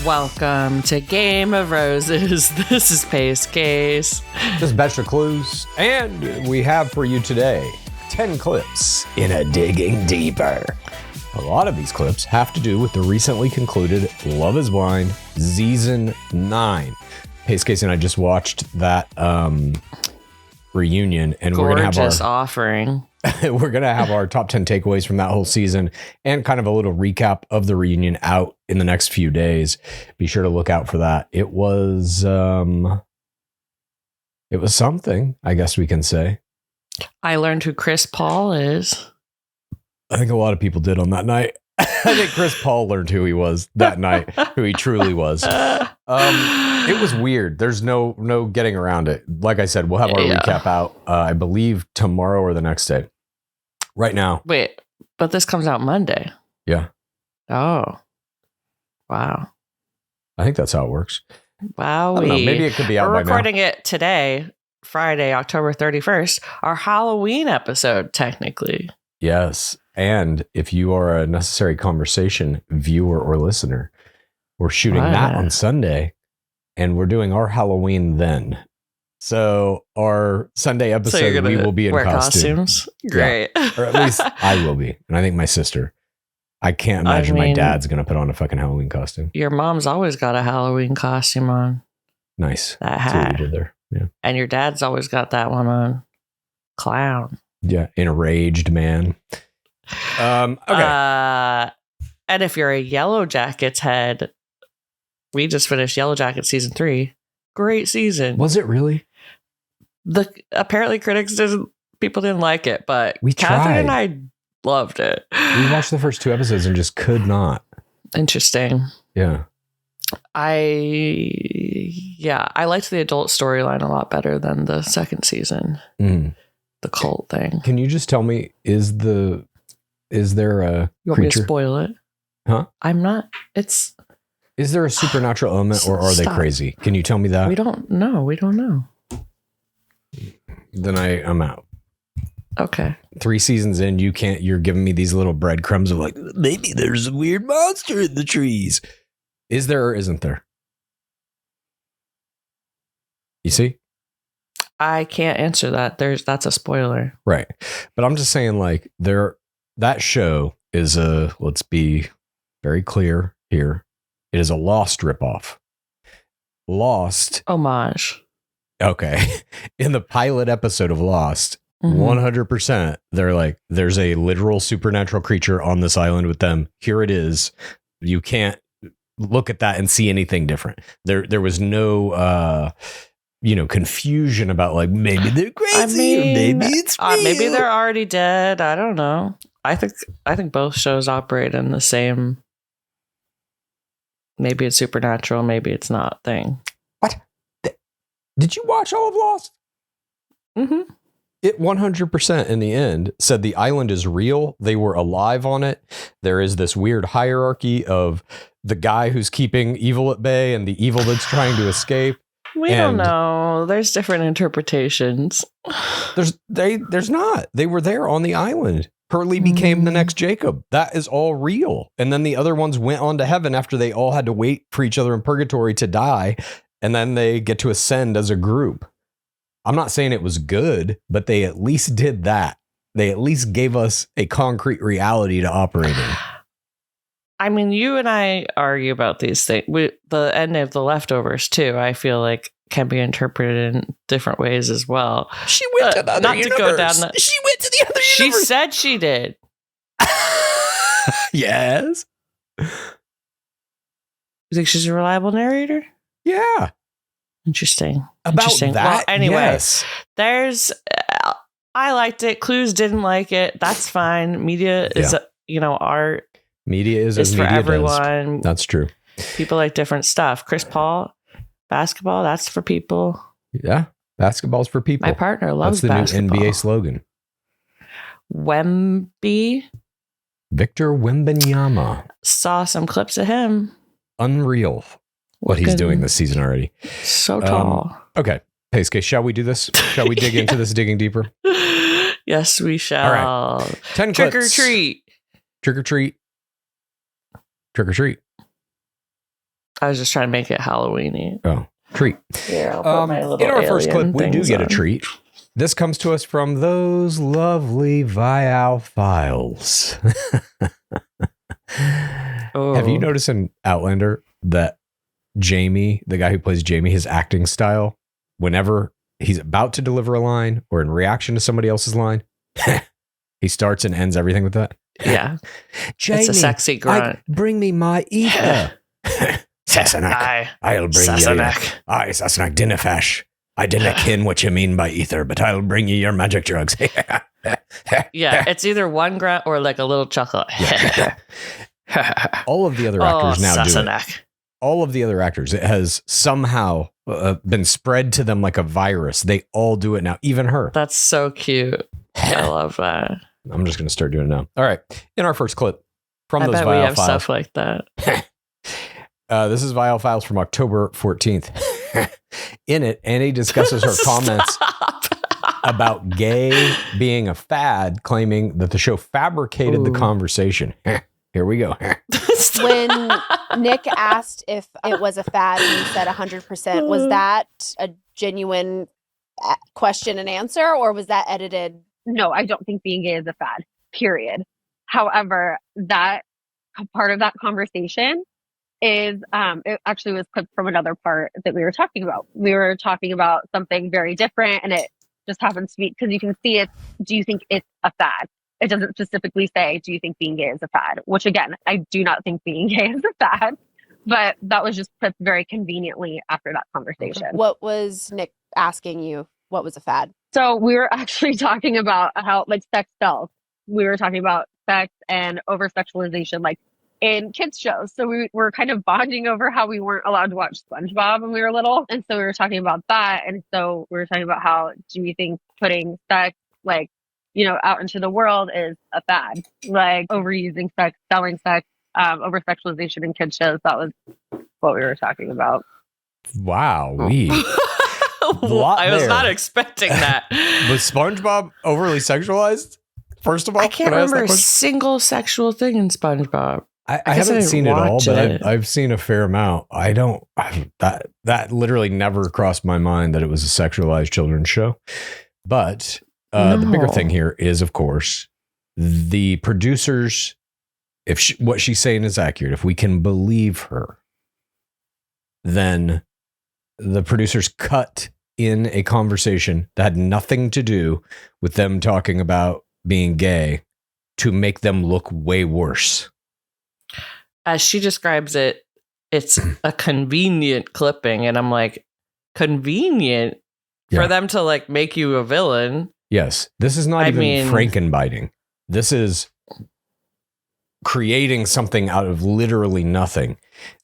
Welcome to Game of Roses. This is PaceCase. This is BachelorClues, and we have for you today 10 clips in a Digging Deeper. A lot of these clips have to do with the recently concluded Love is Blind Season 9. PaceCase and I just watched that reunion, and we're going to have our offering. We're going to have our top 10 takeaways from that whole season and kind of a little recap of the reunion out in the next few days. Be sure to look out for that. It was something, I guess we can say. I learned who Chris Paul is. I think a lot of people did on that night. I think Chris Paul learned who he was that night, who he truly was. It was weird. There's no getting around it. Like I said, we'll have our recap out, I believe, tomorrow or the next day. Right now. Wait, but this comes out Monday. Yeah. Oh. Wow. I think that's how it works. Wow. Maybe it could be out by now. We're recording it today, Friday, October 31st, our Halloween episode, technically. Yes. And if you are a Necessary Conversation viewer or listener, we're shooting that on Sunday, and we're doing our Halloween then. So our Sunday episode, we will be in costumes. Great. Yeah. Or at least I will be. And I think my sister. I can't imagine my dad's going to put on a fucking Halloween costume. Your mom's always got a Halloween costume on. Nice. That hat. That's what we did there. Yeah. And your dad's always got that one on. Clown. Yeah. Enraged man. Okay. And if you're a Yellow Jackets head, we just finished Yellow Jackets season 3. Great season. Was it really? Apparently people didn't like it, but we Catherine tried. and I loved it. We watched the first 2 episodes and just could not. Interesting. Yeah. I liked the adult storyline a lot better than the second season. Mm. The cult thing. Can you just tell me, is there a you want creature? Me to spoil it? Huh? I'm not. Is there a supernatural element, or are they crazy? Can you tell me that? We don't know. Then I'm out. Okay. 3 seasons in, you're giving me these little breadcrumbs of like, maybe there's a weird monster in the trees. Is there or isn't there? You see? I can't answer that. That's a spoiler. Right. But I'm just saying, like, that show is let's be very clear here. It is a Lost ripoff. Lost. Homage. Okay. In the pilot episode of Lost, 100%, they're like, there's a literal supernatural creature on this island with them. Here it is. You can't look at that and see anything different. There was no confusion about like, maybe they're crazy, or maybe it's real. Maybe they're already dead. I don't know. I think both shows operate in the same, maybe it's supernatural, maybe it's not thing. What? Did you watch all of Lost? Mm-hmm. It 100% in the end said the island is real. They were alive on it. There is this weird hierarchy of the guy who's keeping evil at bay and the evil that's trying to escape. We don't know. There's different interpretations. There's not. They were there on the island. Hurley became the next Jacob. That is all real. And then the other ones went on to heaven after they all had to wait for each other in purgatory to die. And then they get to ascend as a group. I'm not saying it was good, but they at least did that. They at least gave us a concrete reality to operate in. I mean, you and I argue about these things. The end of The Leftovers, too, I feel like can be interpreted in different ways as well. She went to the other universe. She went to the other universe. She said she did. Yes. You think she's a reliable narrator? Yeah. Interesting. About that, well, anyway, yes. I liked it. Clues didn't like it. That's fine. Media is, art. Media is for media everyone. Does. That's true. People like different stuff. Chris Paul, basketball, that's for people. Yeah. Basketball's for people. My partner loves basketball. That's the new NBA slogan. Wemby. Victor Wembanyama. Saw some clips of him. Unreal. What he's doing this season already. So tall. Okay. PaceCase, shall we do this? Shall we dig into this digging deeper? Yes, we shall. All right. 10 Trick clips. or treat. Trick or treat. Trick or treat. I was just trying to make it Halloween-y. Oh, treat. Yeah, I'll put my little in our first clip, we do get a on. treat. This comes to us from those lovely Vial files. Have you noticed in Outlander that Jamie, the guy who plays Jamie, his acting style, whenever he's about to deliver a line or in reaction to somebody else's line, he starts and ends everything with that? Yeah. Jamie, it's a sexy grunt. Bring me my ether. Sassenach, I'll bring Sassenach. you. Aye, Sassenach, dinna fash. I dinna ken what you mean by ether, but I'll bring you your magic drugs. Yeah, it's either one grunt or like a little chuckle. All of the other actors now Sassenach. do it. All of the other actors, it has somehow been spread to them like a virus. They all do it now, even her. That's so cute. I love that. I'm just going to start doing it now. All right. In our first clip from I those bet we Vial have files. stuff like that. This is Vial Files from October 14th. In it, Annie discusses her comments about gay being a fad, claiming that the show fabricated the conversation. Here we go. When Nick asked if it was a fad and you said 100%, was that a genuine question and answer, or was that edited? No, I don't think being gay is a fad, period. However, that part of that conversation is, it actually was clipped from another part that we were talking about. We were talking about something very different, and it just happens to be, because you can see it, do you think it's a fad? It doesn't specifically say, do you think being gay is a fad? Which again, I do not think being gay is a fad, but that was just put very conveniently after that conversation. What was Nick asking you? What was a fad? So we were actually talking about how like sex sells. We were talking about sex and over sexualization, like in kids shows. So we were kind of bonding over how we weren't allowed to watch SpongeBob when we were little. And so we were talking about that. And so we were talking about how, do we think putting sex, like, you know, out into the world is a fad, like overusing sex, selling sex, over sexualization in kids shows. That was what we were talking about. Wow. I was not expecting that. Was SpongeBob overly sexualized? First of all, I can't remember a single sexual thing in SpongeBob. I haven't seen it all, but I've seen a fair amount. That literally never crossed my mind that it was a sexualized children's show. But the bigger thing here is, of course, the producers, what she's saying is accurate, if we can believe her, then the producers cut in a conversation that had nothing to do with them talking about being gay to make them look way worse. As she describes it, it's a convenient clipping. And I'm like, convenient for them to like make you a villain? Yes. This is not even Frankenbiting. This is creating something out of literally nothing.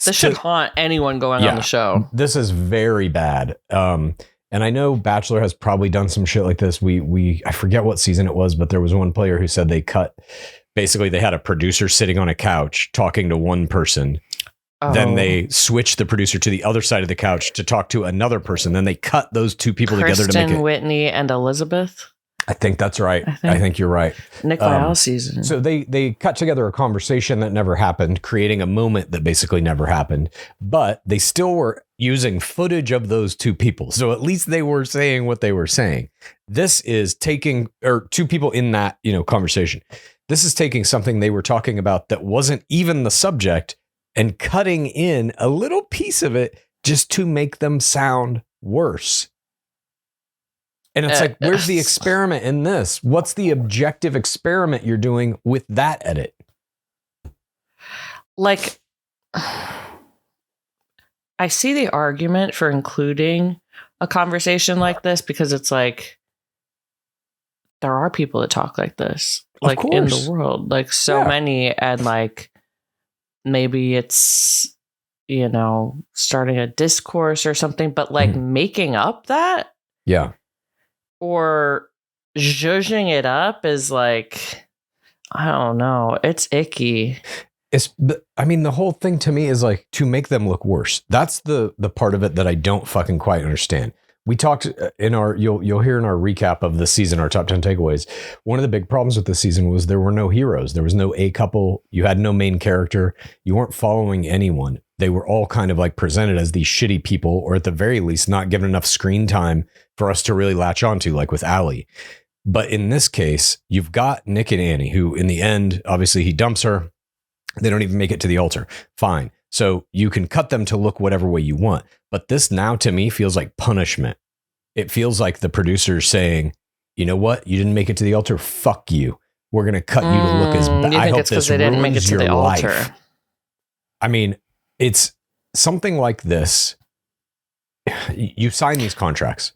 This should haunt anyone going on the show. This is very bad. And I know Bachelor has probably done some shit like this. I forget what season it was, but there was one player who said basically they had a producer sitting on a couch talking to one person. Oh. Then they switched the producer to the other side of the couch to talk to another person. Then they cut those two people together to make it. Whitney and Elizabeth. I think that's right. I think you're right. Nick Viall season. So they cut together a conversation that never happened, creating a moment that basically never happened. But they still were using footage of those two people. So at least they were saying what they were saying. This is taking, or two people in that, conversation. This is taking something they were talking about that wasn't even the subject and cutting in a little piece of it just to make them sound worse. And it's like, where's the experiment in this? What's the objective experiment you're doing with that edit? Like, I see the argument for including a conversation like this because it's like, there are people that talk like this, like in the world, like so many. And like, maybe it's, starting a discourse or something, but like making up that. Yeah. Or zhuzhing it up is like, I don't know. It's icky. The whole thing to me is like to make them look worse. That's the part of it that I don't fucking quite understand. We talked in you'll hear in our recap of the season, our top 10 takeaways. One of the big problems with this season was there were no heroes. There was no A couple. You had no main character. You weren't following anyone. they were all kind of like presented as these shitty people, or at the very least not given enough screen time for us to really latch onto, like with Allie. But in this case, you've got Nick and Annie, who in the end, obviously he dumps her. They don't even make it to the altar. Fine. So you can cut them to look whatever way you want. But this now to me feels like punishment. It feels like the producer's saying, you know what? You didn't make it to the altar. Fuck you. We're going to cut you to look as bad. I hope this they didn't make it to the altar. Life. I mean, it's something like this. You sign these contracts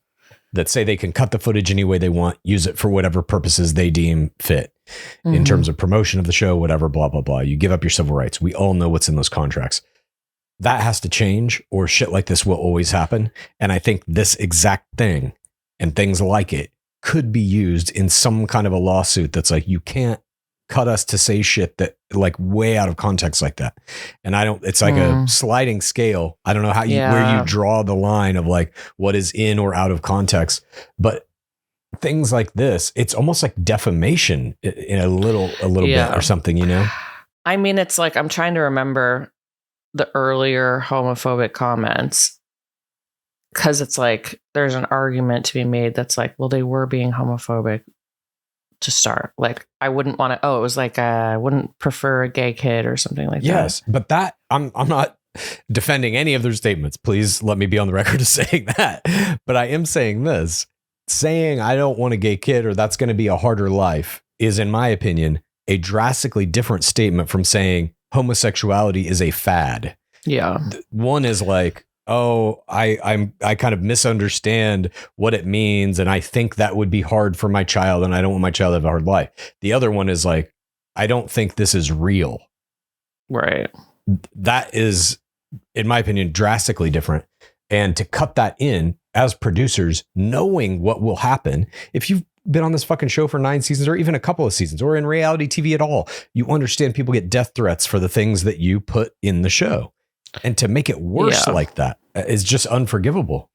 that say they can cut the footage any way they want, use it for whatever purposes they deem fit in terms of promotion of the show, whatever, blah, blah, blah. You give up your civil rights. We all know what's in those contracts. That has to change, or shit like this will always happen. And I think this exact thing and things like it could be used in some kind of a lawsuit that's like, you can't cut us to say shit that like way out of context like that. And I don't, it's like a sliding scale. I don't know how where you draw the line of like what is in or out of context, but things like this, it's almost like defamation in a little bit or something, you know? I mean, it's like, I'm trying to remember the earlier homophobic comments, because it's like, there's an argument to be made that's like, well, they were being homophobic to start. Like, I wouldn't want to, it was like, I wouldn't prefer a gay kid or something like that. Yes, but that, I'm not defending any of their statements. Please let me be on the record of saying that. But I am saying this, saying I don't want a gay kid or that's going to be a harder life is, in my opinion, a drastically different statement from saying homosexuality is a fad. Yeah. One is like, oh, I kind of misunderstand what it means, and I think that would be hard for my child, and I don't want my child to have a hard life. The other one is like, I don't think this is real. Right. That is, in my opinion, drastically different. And to cut that in as producers, knowing what will happen, if you've been on this fucking show for 9 seasons or even a couple of seasons or in reality TV at all, you understand people get death threats for the things that you put in the show. And to make it worse like that is just unforgivable.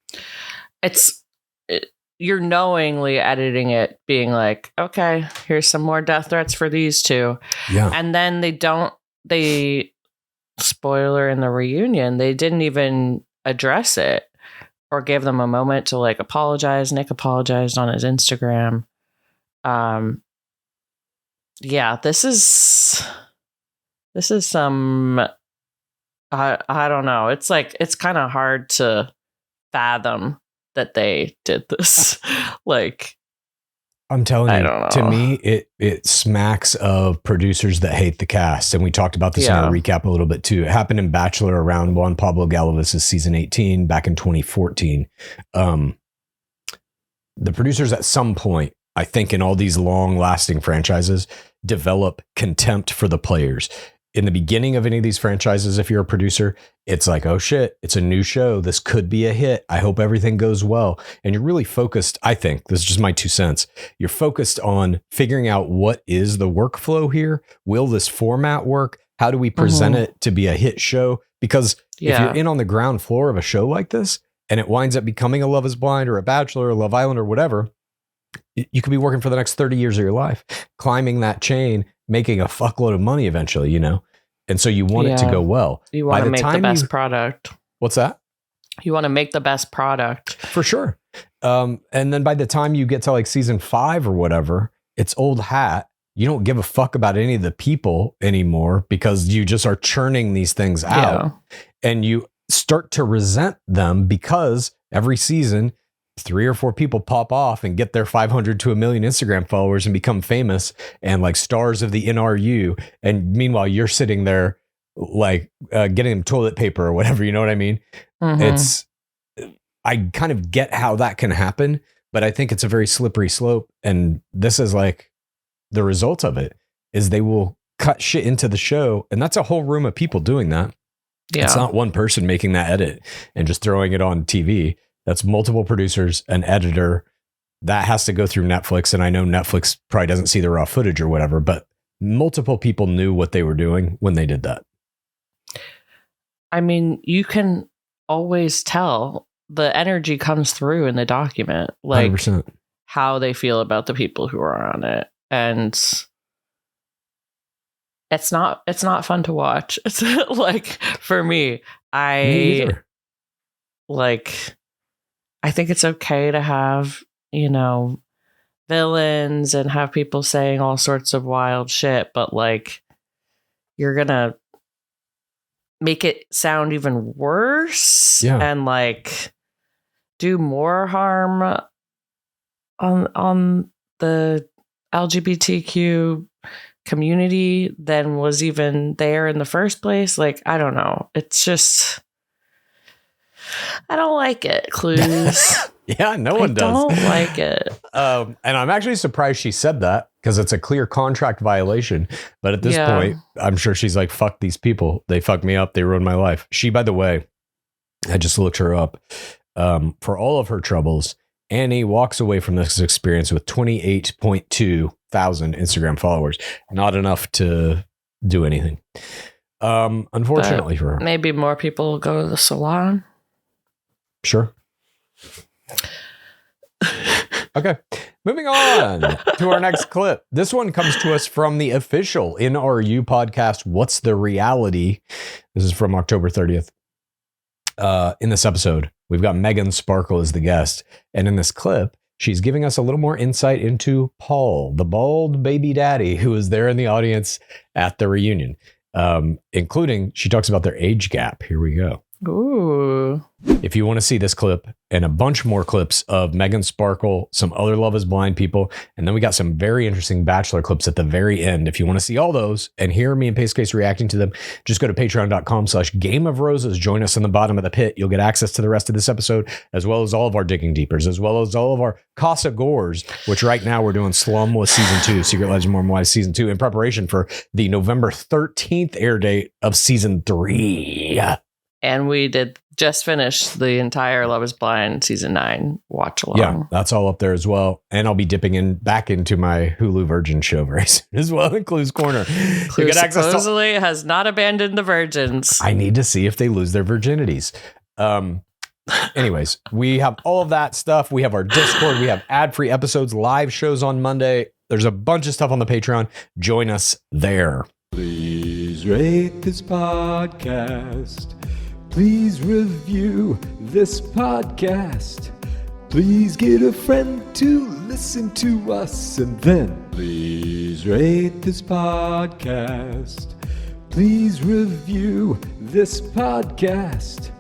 You're knowingly editing it, being like, okay, here's some more death threats for these two. Yeah. And then spoiler in the reunion, they didn't even address it or give them a moment to like apologize. Nick apologized on his Instagram. This is some, I don't know. It's like, it's kind of hard to fathom that they did this. Like, I'm telling you, to me, it smacks of producers that hate the cast. And we talked about this in our recap a little bit too. It happened in Bachelor around Juan Pablo Galavez's season 18 back in 2014. The producers at some point, I think in all these long lasting franchises, develop contempt for the players. In the beginning of any of these franchises, if you're a producer, it's like, oh shit, it's a new show. This could be a hit. I hope everything goes well. And you're really focused. I think this is just my 2 cents. You're focused on figuring out what is the workflow here. Will this format work? How do we present it to be a hit show? Because if you're in on the ground floor of a show like this and it winds up becoming a Love is Blind or a Bachelor or Love Island or whatever, you could be working for the next 30 years of your life, climbing that chain, making a fuckload of money eventually, you know? And so you want it to go well. You want to make the best product. What's that? You want to make the best product. For sure. And then by the time you get to like season 5 or whatever, it's old hat. You don't give a fuck about any of the people anymore because you just are churning these things out. And you start to resent them because every season 3 or 4 people pop off and get their 500 to 1 million Instagram followers and become famous and like stars of the NRU. And meanwhile, you're sitting there like getting them toilet paper or whatever. You know what I mean? I kind of get how that can happen, but I think it's a very slippery slope. And this is like the result of it is they will cut shit into the show. And that's a whole room of people doing that. Yeah. It's not one person making that edit and just throwing it on TV. That's multiple producers, an editor that has to go through Netflix. And I know Netflix probably doesn't see the raw footage or whatever, but multiple people knew what they were doing when they did that. I mean, you can always tell the energy comes through in the document, like 100%. How they feel about the people who are on it. And it's not fun to watch. It's like, for me, Me either. I think it's okay to have, villains and have people saying all sorts of wild shit, but you're gonna make it sound even worse and do more harm on the LGBTQ community than was even there in the first place. I don't know. It's just, I don't like it, Clues. Yeah, no one does. I don't like it. And I'm actually surprised she said that because it's a clear contract violation. But at this point, I'm sure she's like, fuck these people. They fucked me up. They ruined my life. She, by the way, I just looked her up. For all of her troubles, Annie walks away from this experience with 28.2 thousand Instagram followers. Not enough to do anything. Unfortunately for her. Maybe more people will go to the salon. Sure. Okay, moving on to our next clip. This one comes to us from the official NRU podcast, What's the Reality? This is from October 30th. In this episode, we've got Megan Sparkle as the guest. And in this clip, she's giving us a little more insight into Paul, the bald baby daddy who was there in the audience at the reunion, including she talks about their age gap. Here we go. Ooh. If you want to see this clip and a bunch more clips of Megan Sparkle, some other Love is Blind people, and then we got some very interesting Bachelor clips at the very end. If you want to see all those and hear me and PaceCase reacting to them, just go to patreon.com/Game of Roses. Join us in the bottom of the pit. You'll get access to the rest of this episode, as well as all of our Digging Deepers, as well as all of our Casa Gores, which right now we're doing Slum with Season 2, Secret Legend Mormon Wives Season 2, in preparation for the November 13th air date of Season 3. And we did just finish the entire Love is Blind Season 9 watch along. Yeah, that's all up there as well. And I'll be dipping back into my Hulu Virgin show very soon as well in Clues Corner. Clues supposedly has not abandoned the virgins. I need to see if they lose their virginities. Anyways, we have all of that stuff. We have our Discord. We have ad-free episodes, live shows on Monday. There's a bunch of stuff on the Patreon. Join us there. Please rate this podcast. Please review this podcast. Please get a friend to listen to us. And then please rate this podcast. Please review this podcast.